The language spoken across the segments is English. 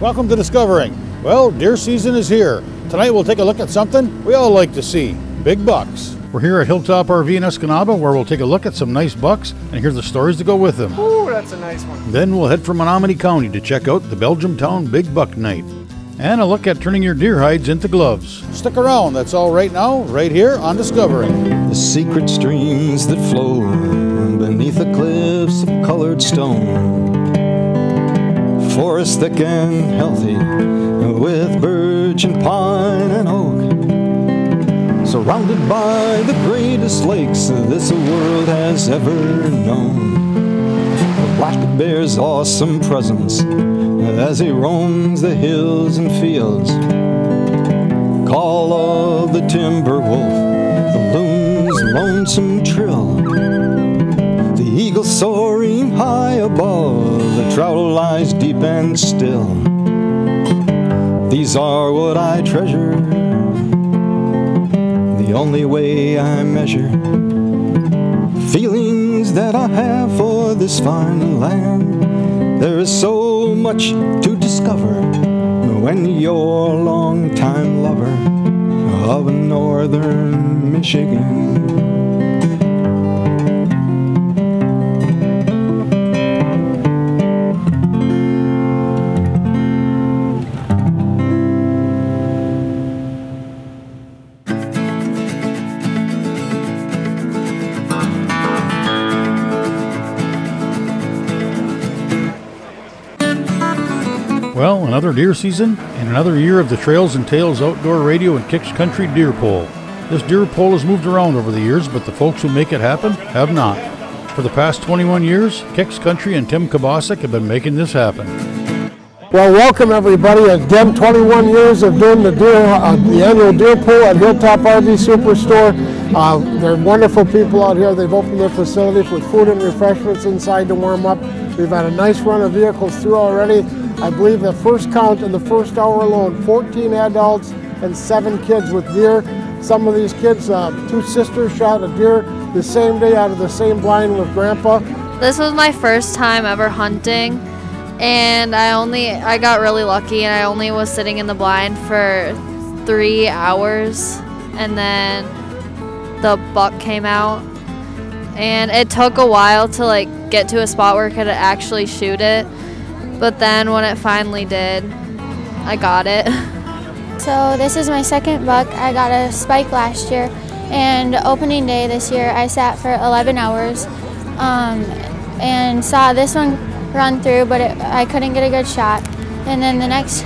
Welcome to Discovering. Well, deer season is here. Tonight we'll take a look at something we all like to see, big bucks. We're here at Hilltop RV in Escanaba where we'll take a look at some nice bucks and hear the stories that go with them. Ooh, that's a nice one. Then we'll head for Menominee County to check out the Belgiumtown Big Buck Night. And a look at turning your deer hides into gloves. Stick around, that's all right now, right here on Discovering. The secret streams that flow beneath the cliffs of colored stone. Forest thick and healthy with birch and pine and oak. Surrounded by the greatest lakes this world has ever known. The black bear's awesome presence as he roams the hills and fields. Call of the timber wolf, the loon's lonesome trill, the eagle soaring high above, the trout lies deep and still. These are what I treasure, the only way I measure feelings that I have for this fine land. There is so much to discover when you're a long-time lover of northern Michigan. Well, another deer season and another year of the Trails and Tales Outdoor Radio and Kicks Country Deer Poll. This deer poll has moved around over the years, but the folks who make it happen have not. For the past 21 years, Kicks Country and Tim Kabasic have been making this happen. Well, welcome everybody. Again, 21 years of doing the annual deer pool at Hilltop RV Superstore. They're wonderful people out here. They've opened their facilities with food and refreshments inside to warm up. We've had a nice run of vehicles through already. I believe the first count in the first hour alone, 14 adults and 7 kids with deer. Some of these kids, 2 sisters shot a deer the same day out of the same blind with Grandpa. This was my first time ever hunting, and I got really lucky, and I only was sitting in the blind for 3 hours, and then the buck came out, and it took a while to get to a spot where I could actually shoot it, but then when it finally did, I got it. So this is my second buck. I got a spike last year, and opening day this year I sat for 11 hours and saw this one run through, but I couldn't get a good shot. And then the next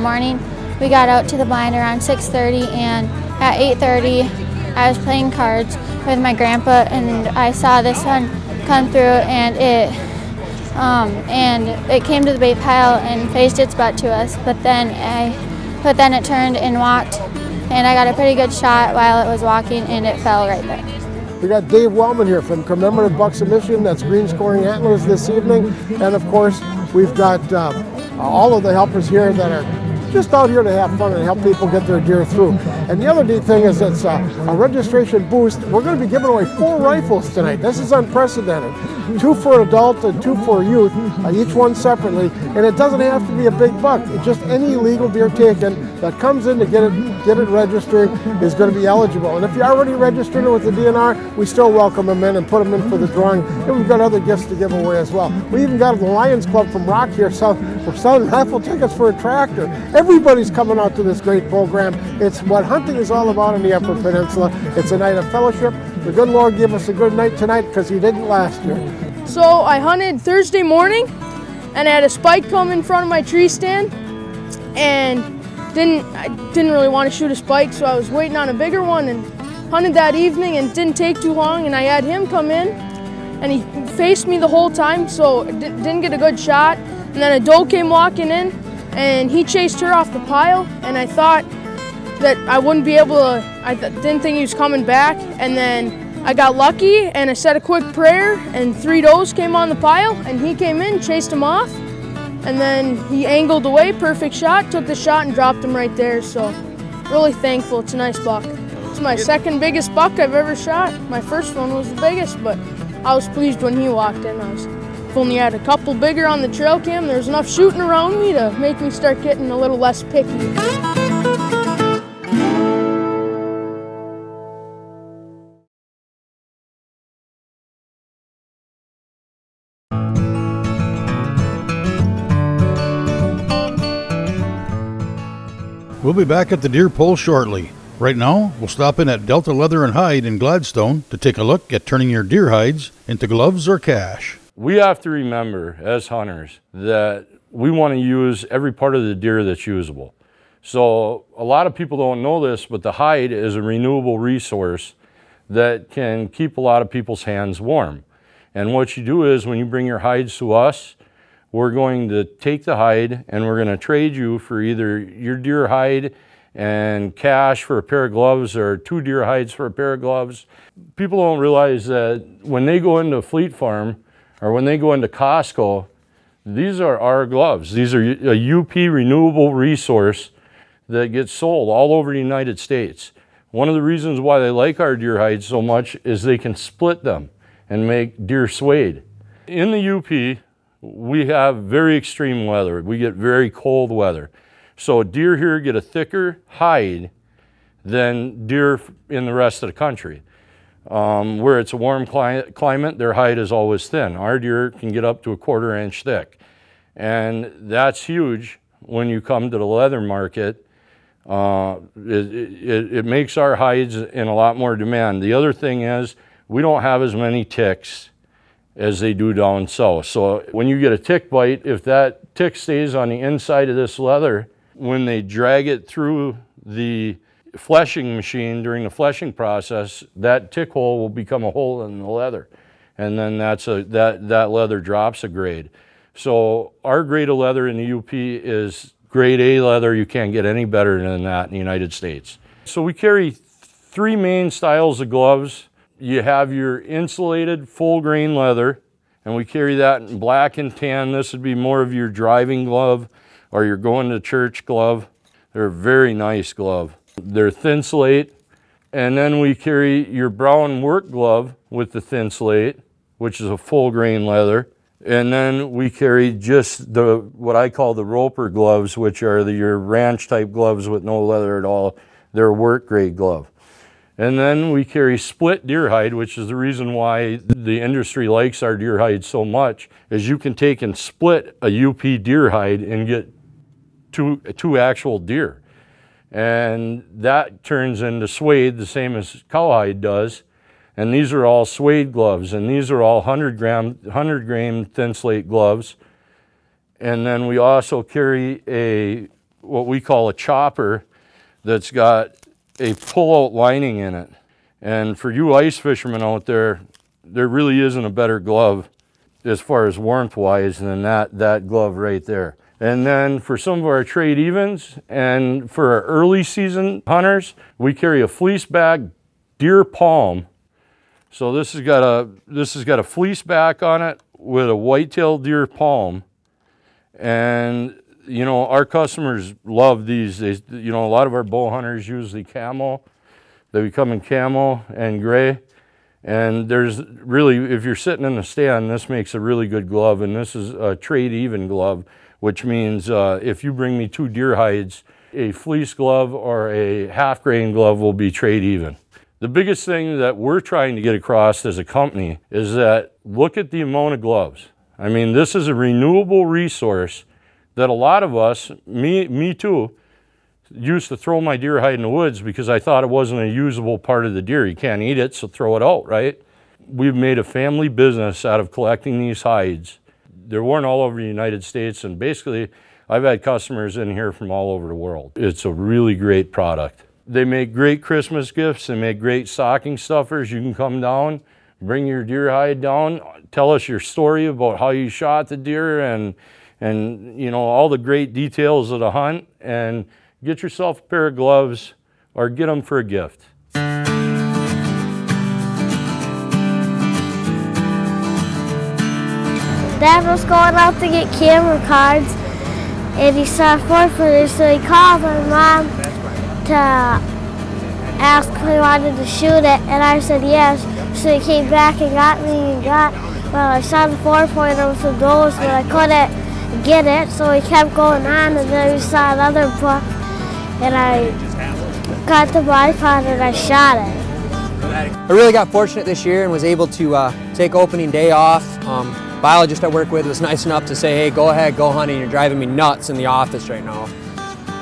morning we got out to the blind around 6:30, and at 8:30 I was playing cards with my grandpa, and I saw this one come through, and it came to the bait pile and faced its butt to us, but then it turned and walked, and I got a pretty good shot while it was walking, and it fell right there. We got Dave Wellman here from Commemorative Bucks of Michigan. That's Green Scoring Antlers this evening. And of course, we've got all of the helpers here that are just out here to have fun and help people get their deer through. And the other neat thing is it's a registration boost. We're going to be giving away 4 rifles tonight. This is unprecedented. 2 for adult and 2 for youth, each one separately. And it doesn't have to be a big buck. It's just any legal deer taken that comes in to get it registered is going to be eligible. And if you already registered it with the DNR, we still welcome them in and put them in for the drawing. And we've got other gifts to give away as well. We even got the Lions Club from Rock here. We're selling raffle tickets for a tractor. Everybody's coming out to this great program. It's what hunting is all about in the Upper Peninsula. It's a night of fellowship. The good Lord gave us a good night tonight because he didn't last year. So I hunted Thursday morning, and I had a spike come in front of my tree stand, and I didn't really want to shoot a spike, so I was waiting on a bigger one, and hunted that evening, and it didn't take too long, and I had him come in, and he faced me the whole time, so I didn't get a good shot. And then a doe came walking in, and he chased her off the pile, and I thought that I wouldn't be able to, didn't think he was coming back, and then I got lucky, and I said a quick prayer, and 3 does came on the pile, and he came in, chased him off, and then he angled away, perfect shot, took the shot and dropped him right there, so really thankful. It's a nice buck. It's my second biggest buck I've ever shot. My first one was the biggest, but I was pleased when he walked in. I was I've only had a couple bigger on the trail cam. There's enough shooting around me to make me start getting a little less picky. We'll be back at the deer poll shortly. Right now, we'll stop in at Delta Leather and Hide in Gladstone to take a look at turning your deer hides into gloves or cash. We have to remember, as hunters, that we want to use every part of the deer that's usable. So a lot of people don't know this, but the hide is a renewable resource that can keep a lot of people's hands warm. And what you do is when you bring your hides to us, we're going to take the hide and we're going to trade you for either your deer hide and cash for a pair of gloves or 2 deer hides for a pair of gloves. People don't realize that when they go into Fleet Farm or when they go into Costco, these are our gloves. These are a UP renewable resource that gets sold all over the United States. One of the reasons why they like our deer hides so much is they can split them and make deer suede. In the UP, we have very extreme weather. We get very cold weather. So deer here get a thicker hide than deer in the rest of the country. Where it's a warm climate, their hide is always thin. Our deer can get up to a 1/4 inch thick. And that's huge when you come to the leather market. It makes our hides in a lot more demand. The other thing is we don't have as many ticks as they do down south. So when you get a tick bite, if that tick stays on the inside of this leather, when they drag it through the fleshing machine during the fleshing process, that tick hole will become a hole in the leather. And then that leather drops a grade. So our grade of leather in the UP is grade A leather. You can't get any better than that in the United States. So we carry 3 main styles of gloves. You have your insulated full grain leather, and we carry that in black and tan. This would be more of your driving glove or your going to church glove. They're a very nice glove. They're thin slate. And then we carry your brown work glove with the thin slate, which is a full grain leather. And then we carry just what I call the roper gloves, which are your ranch type gloves with no leather at all. They're a work grade glove. And then we carry split deer hide, which is the reason why the industry likes our deer hide so much, is you can take and split a UP deer hide and get two actual deer. And that turns into suede, the same as cowhide does. And these are all suede gloves, and these are all 100 grain thin slate gloves. And then we also carry what we call a chopper that's got a pull-out lining in it. And for you ice fishermen out there, there really isn't a better glove as far as warmth-wise than that glove right there. And then for some of our trade evens and for our early season hunters, we carry a fleece back deer palm. So this has got a fleece back on it with a white-tailed deer palm. And you know, our customers love these. A lot of our bow hunters use the camo. They come in camo and gray. And there's really, if you're sitting in the stand, this makes a really good glove. And this is a trade even glove, which means if you bring me 2 deer hides, a fleece glove or a half grain glove will be trade even. The biggest thing that we're trying to get across as a company is that look at the amount of gloves. I mean, this is a renewable resource that a lot of us, me too, used to throw my deer hide in the woods because I thought it wasn't a usable part of the deer. You can't eat it, so throw it out, right? We've made a family business out of collecting these hides. They're worn all over the United States, and basically I've had customers in here from all over the world. It's a really great product. They make great Christmas gifts. They make great stocking stuffers. You can come down, bring your deer hide down, tell us your story about how you shot the deer and you know, all the great details of the hunt, and get yourself a pair of gloves or get them for a gift. Dad was going out to get camera cards and he saw a 4-footer, so he called my mom to ask if I wanted to shoot it, and I said yes. So he came back and got me and got Well, I saw the 4-pointer with the goals, but I couldn't get it, so we kept going on, and then we saw another buck, and I got the bipod and I shot it. I really got fortunate this year and was able to take opening day off. Biologist I work with was nice enough to say, hey, go ahead, go hunting, you're driving me nuts in the office right now.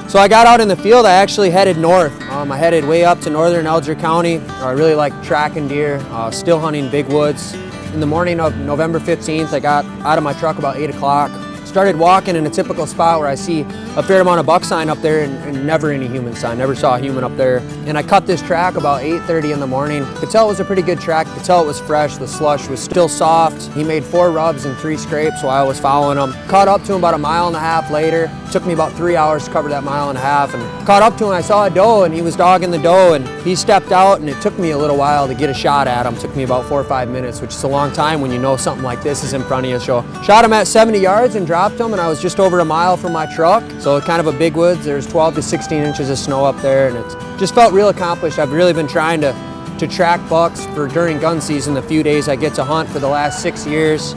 So I got out in the field. I actually headed north. I headed way up to northern Alger County. I really like tracking deer, still hunting big woods. In the morning of November 15th, I got out of my truck about 8 o'clock. Started walking in a typical spot where I see a fair amount of buck sign up there and never any human sign. Never saw a human up there. And I cut this track about 8:30 in the morning. Could tell it was a pretty good track. Could tell it was fresh. The slush was still soft. He made 4 rubs and 3 scrapes while I was following him. Caught up to him about a mile and a half later. Took me about 3 hours to cover that mile and a half. And caught up to him. I saw a doe and he was dogging the doe and he stepped out and it took me a little while to get a shot at him. Took me about 4 or 5 minutes, which is a long time when you know something like this is in front of you. So shot him at 70 yards and dropped him, and I was just over a mile from my truck. So kind of a big woods. There's 12 to 16 inches of snow up there, and it just felt real accomplished. I've really been trying to track bucks for during gun season, the few days I get to hunt for the last 6 years.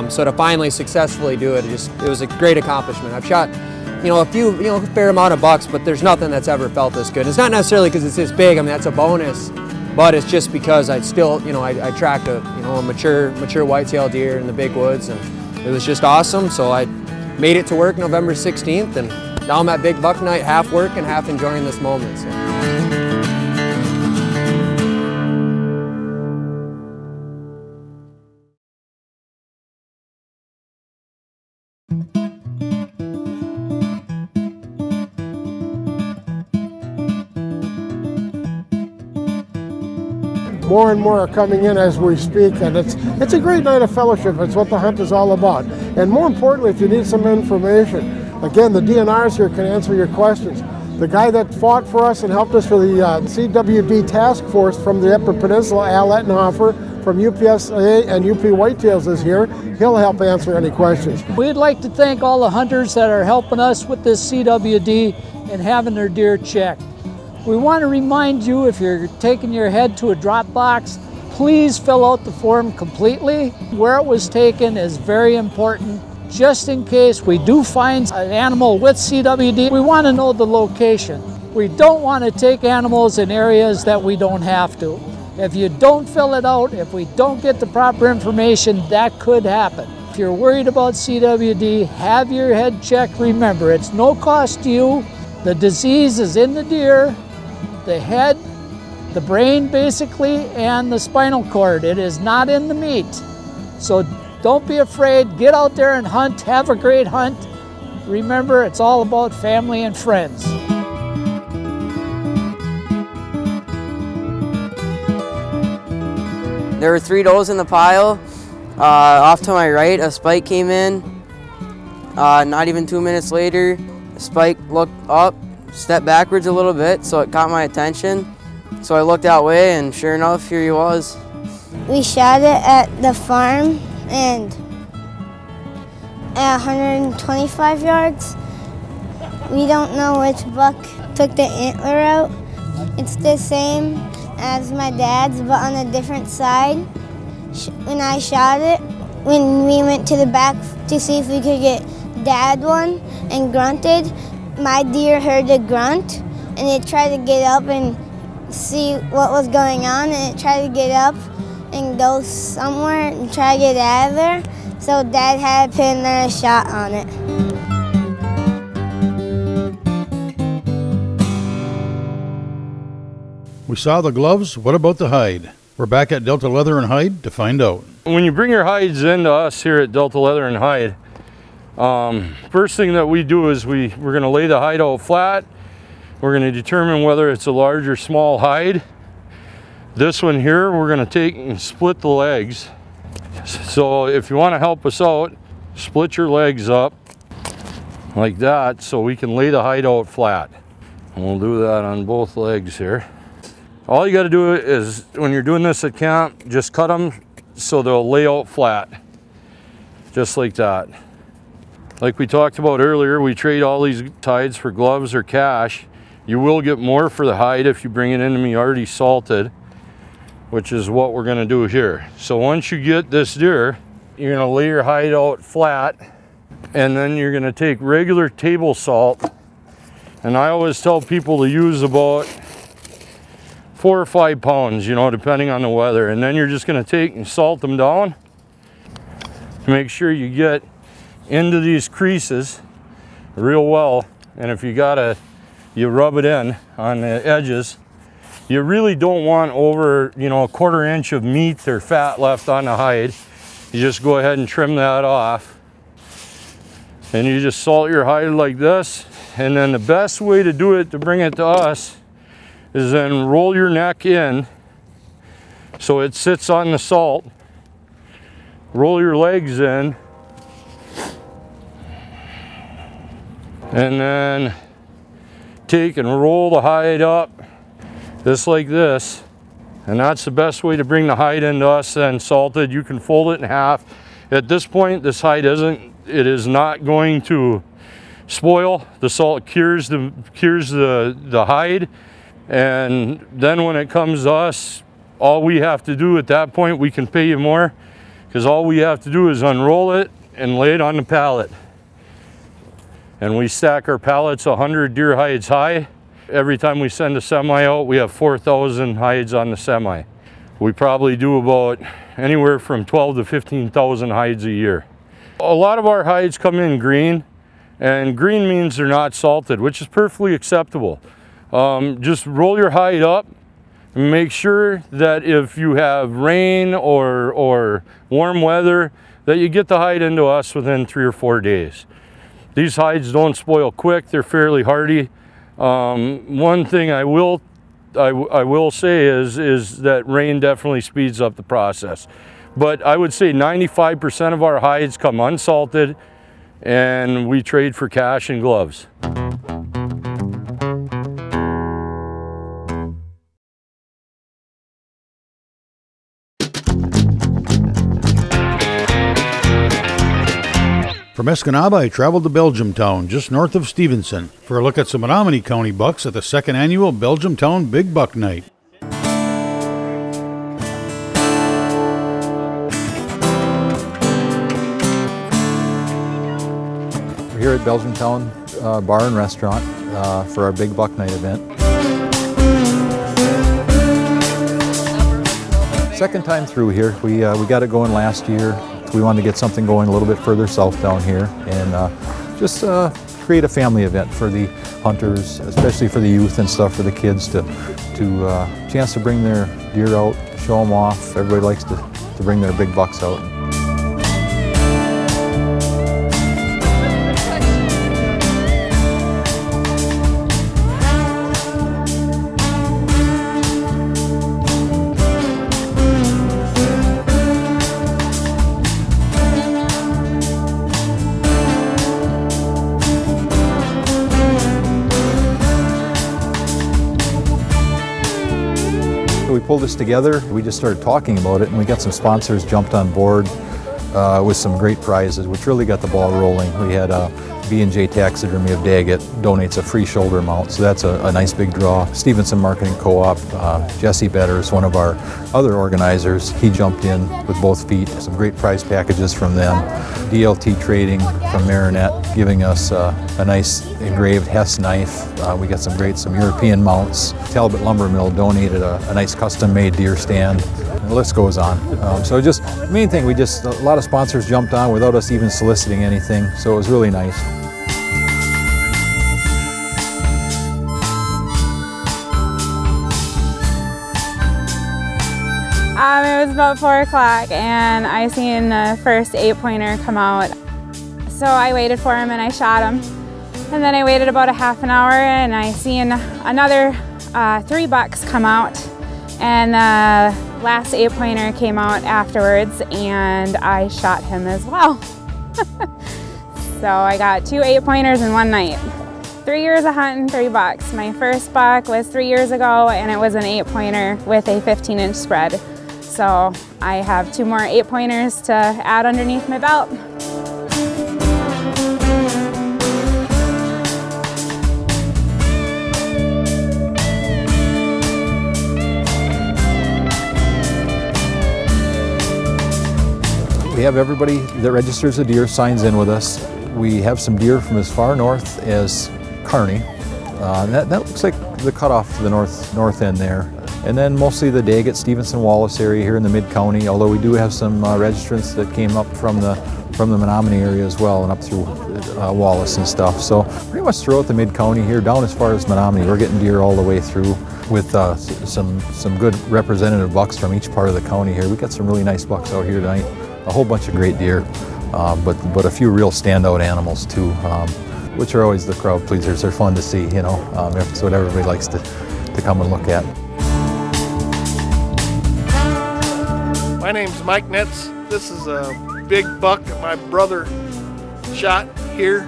So to finally successfully do it, it was a great accomplishment. I've shot, a fair amount of bucks, but there's nothing that's ever felt this good. It's not necessarily because it's this big. I mean, that's a bonus. But it's just because I still, I tracked a mature whitetail deer in the big woods, and it was just awesome. So I made it to work November 16th, and now I'm at Big Buck Night, half working, half enjoying this moment. So. More and more are coming in as we speak, and it's a great night of fellowship. It's what the hunt is all about. And more importantly, if you need some information, again, the DNRs here can answer your questions. The guy that fought for us and helped us for the CWD task force from the Upper Peninsula, Al Ettenhofer from UPSA and UP Whitetails is here. He'll help answer any questions. We'd like to thank all the hunters that are helping us with this CWD and having their deer checked. We want to remind you, if you're taking your head to a drop box, please fill out the form completely. Where it was taken is very important. Just in case we do find an animal with CWD, we want to know the location. We don't want to take animals in areas that we don't have to. If you don't fill it out, if we don't get the proper information, that could happen. If you're worried about CWD, have your head checked. Remember, it's no cost to you. The disease is in the deer, the head, the brain basically, and the spinal cord. It is not in the meat. So don't be afraid. Get out there and hunt. Have a great hunt. Remember, it's all about family and friends. There were 3 does in the pile. Off to my right, a spike came in. Not even 2 minutes later, the spike looked up, stepped backwards a little bit, so it caught my attention. So I looked that way, and sure enough, here he was. We shot it at the farm, and at 125 yards. We don't know which buck took the antler out. It's the same as my dad's, but on a different side. When I shot it, when we went to the back to see if we could get Dad one and grunted, my deer heard a grunt, and it tried to get up and see what was going on, and it tried to get up and go somewhere and try to get out of there. So Dad had to put another shot on it. We saw the gloves. What about the hide? We're back at Delta Leather and Hide to find out. When you bring your hides into us here at Delta Leather and Hide, first thing that we do is we're going to lay the hide out flat. We're going to determine whether it's a large or small hide. This one here, we're going to take and split the legs. So if you want to help us out, split your legs up like that so we can lay the hide out flat. And we'll do that on both legs here. All you got to do is, when you're doing this at camp, just cut them so they'll lay out flat, just like that. Like we talked about earlier, we trade all these hides for gloves or cash. You will get more for the hide if you bring it into me already salted, which is what we're going to do here. So once you get this deer, you're gonna lay your hide out flat, and then you're gonna take regular table salt. And I always tell people to use about 4 or 5 pounds, you know, depending on the weather. And then you're just gonna take and salt them down to make sure you get into these creases real well. And if you rub it in on the edges. You really don't want over, you know, a 1/4 inch of meat or fat left on the hide. You just go ahead and trim that off. And you just salt your hide like this. And then the best way to do it, to bring it to us, is then roll your neck in so it sits on the salt. Roll your legs in. And then take and roll the hide up just like this. And that's the best way to bring the hide into us then salted. You can fold it in half. At this point, this hide is not going to spoil. The salt cures the hide. And then when it comes to us, all we have to do at that point, we can pay you more, because all we have to do is unroll it and lay it on the pallet. And we stack our pallets 100 deer hides high. Every time we send a semi out, we have 4,000 hides on the semi. We probably do about anywhere from 12 to 15,000 hides a year. A lot of our hides come in green, and green means they're not salted, which is perfectly acceptable. Just roll your hide up and make sure that if you have rain or warm weather, that you get the hide into us within 3 or 4 days. These hides don't spoil quick, they're fairly hardy. One thing I will say is that rain definitely speeds up the process. But I would say 95% of our hides come unsalted, and we trade for cash and gloves. From Escanaba, I traveled to Belgiumtown, just north of Stevenson, for a look at some Menominee County bucks at the 2nd annual Belgiumtown Big Buck Night. We're here at Belgiumtown Bar and Restaurant for our Big Buck Night event. Second time through here. We got it going last year. We wanted to get something going a little bit further south down here, and just create a family event for the hunters, especially for the youth and stuff, for the kids to chance to bring their deer out, show them off. Everybody likes to bring their big bucks out. We pulled this together, we just started talking about it, and we got some sponsors jumped on board with some great prizes, which really got the ball rolling. We had B&J Taxidermy of Daggett donates a free shoulder mount, so that's a nice big draw. Stevenson Marketing Co-op, Jesse Betters, one of our other organizers, he jumped in with both feet. Some great prize packages from them. DLT Trading from Marinette giving us a nice engraved Hess knife. We got some European mounts. Talbot Lumber Mill donated a nice custom-made deer stand. The list goes on. So just, the main thing, a lot of sponsors jumped on without us even soliciting anything, so it was really nice. It was about 4 o'clock, and I seen the first 8-pointer come out. So I waited for him and I shot him. And then I waited about a half an hour, and I seen another 3 bucks come out. And the last 8-pointer came out afterwards, and I shot him as well. So I got 2 8-pointers in one night. 3 years of hunting, 3 bucks. My first buck was 3 years ago, and it was an 8-pointer with a 15-inch spread. So I have 2 more 8-pointers to add underneath my belt. We We have everybody that registers a deer signs in with us. We have some deer from as far north as Kearney. That looks like the cutoff to the north end there. And then mostly the Daggett, Stevenson, Wallace area here in the mid-county, although we do have some registrants that came up from the Menominee area as well and up through Wallace and stuff. So pretty much throughout the mid-county here, down as far as Menominee, we're getting deer all the way through with some good representative bucks from each part of the county here. We got some really nice bucks out here tonight, a whole bunch of great deer, but a few real standout animals too, which are always the crowd pleasers. They're fun to see, you know. It's what everybody likes to come and look at. My name's Mike Netz. This is a big buck that my brother shot here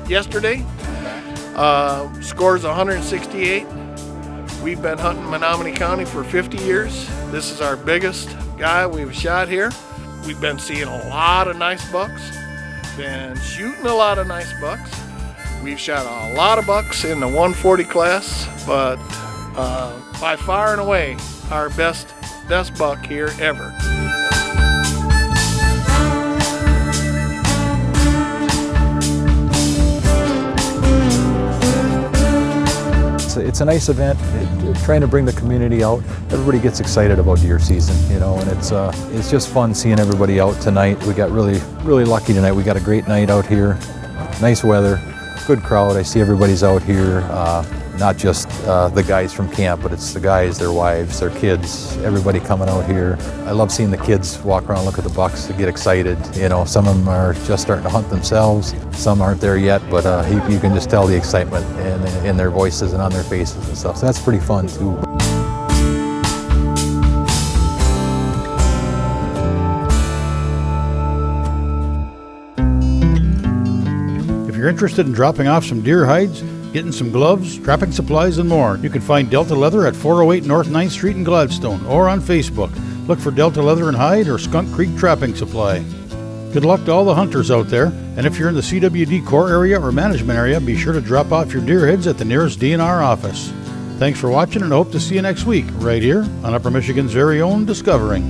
yesterday. Scores 168. We've been hunting Menominee County for 50 years. This is our biggest guy we've shot here. We've been seeing a lot of nice bucks, been shooting a lot of nice bucks. We've shot a lot of bucks in the 140 class, but by far and away, our best buck here ever. It's a nice event, trying to bring the community out. Everybody gets excited about deer season, you know, and it's just fun seeing everybody out tonight. We got really lucky tonight. We got a great night out here, nice weather, good crowd. I see everybody's out here, not just the guys from camp, but it's the guys, their wives, their kids, everybody coming out here. I love seeing the kids walk around, look at the bucks, to get excited. You know, some of them are just starting to hunt themselves. Some aren't there yet, but you can just tell the excitement in their voices and on their faces and stuff. So that's pretty fun too. If you're interested in dropping off some deer hides, getting some gloves, trapping supplies, and more, you can find Delta Leather at 408 North 9th Street in Gladstone, or on Facebook. Look for Delta Leather and Hide or Skunk Creek Trapping Supply. Good luck to all the hunters out there, and if you're in the CWD core area or management area, be sure to drop off your deer heads at the nearest DNR office. Thanks for watching, and I hope to see you next week, right here on Upper Michigan's very own Discovering.